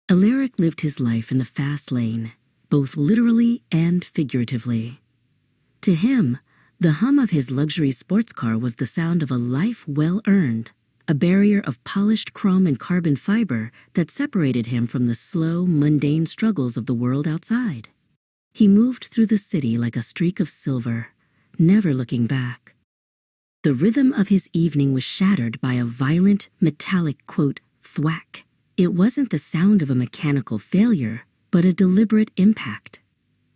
Alaric lived his life in the fast lane, both literally and figuratively. To him, the hum of his luxury sports car was the sound of a life well earned, a barrier of polished chrome and carbon fiber that separated him from the slow, mundane struggles of the world outside. He moved through the city like a streak of silver, never looking back. The rhythm of his evening was shattered by a violent, metallic, quote, thwack. It wasn't the sound of a mechanical failure, but a deliberate impact.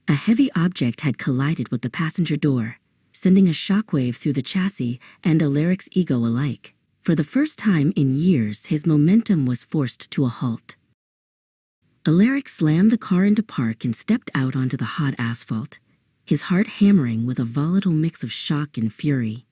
A heavy object had collided with the passenger door, sending a shockwave through the chassis and Alaric's ego alike. For the first time in years, his momentum was forced to a halt. Alaric slammed the car into park and stepped out onto the hot asphalt, his heart hammering with a volatile mix of shock and fury.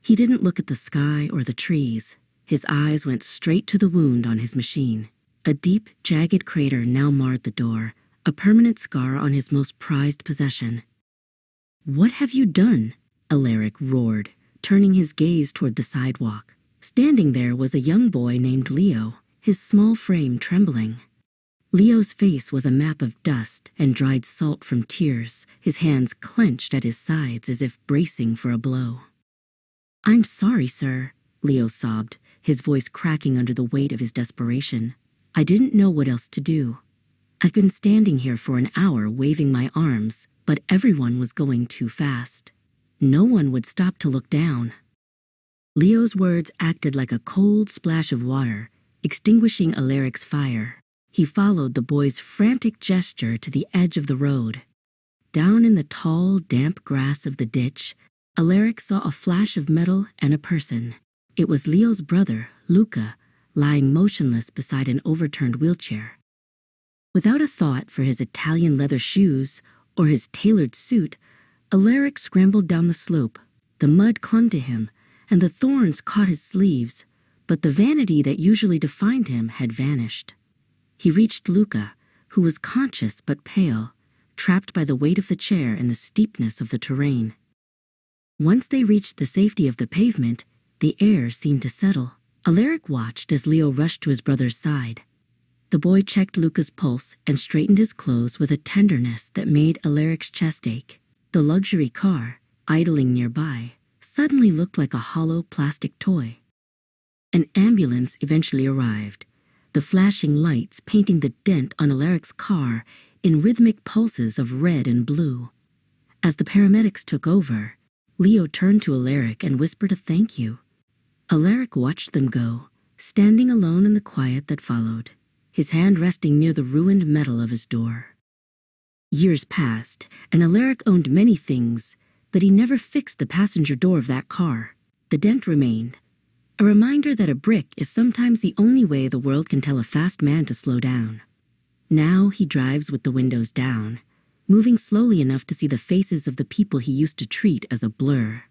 He didn't look at the sky or the trees. His eyes went straight to the wound on his machine. A deep, jagged crater now marred the door, a permanent scar on his most prized possession. "What have you done?" Alaric roared, turning his gaze toward the sidewalk. Standing there was a young boy named Leo, his small frame trembling. Leo's face was a map of dust and dried salt from tears, his hands clenched at his sides as if bracing for a blow. "I'm sorry, sir," Leo sobbed, his voice cracking under the weight of his desperation. "I didn't know what else to do. I've been standing here for an hour waving my arms, but everyone was going too fast. No one would stop to look down." Leo's words acted like a cold splash of water, extinguishing Alaric's fire. He followed the boy's frantic gesture to the edge of the road. Down in the tall, damp grass of the ditch, Alaric saw a flash of metal and a person. It was Leo's brother, Luca, lying motionless beside an overturned wheelchair. Without a thought for his Italian leather shoes or his tailored suit, Alaric scrambled down the slope. The mud clung to him, and the thorns caught his sleeves, but the vanity that usually defined him had vanished. He reached Luca, who was conscious but pale, trapped by the weight of the chair and the steepness of the terrain. Once they reached the safety of the pavement, the air seemed to settle. Alaric watched as Leo rushed to his brother's side. The boy checked Luca's pulse and straightened his clothes with a tenderness that made Alaric's chest ache. The luxury car, idling nearby, suddenly looked like a hollow plastic toy. An ambulance eventually arrived, the flashing lights painting the dent on Alaric's car in rhythmic pulses of red and blue. As the paramedics took over, Leo turned to Alaric and whispered a thank you. Alaric watched them go, standing alone in the quiet that followed, his hand resting near the ruined metal of his door. Years passed, and Alaric owned many things, but he never fixed the passenger door of that car. The dent remained, a reminder that a brick is sometimes the only way the world can tell a fast man to slow down. Now he drives with the windows down, moving slowly enough to see the faces of the people he used to treat as a blur.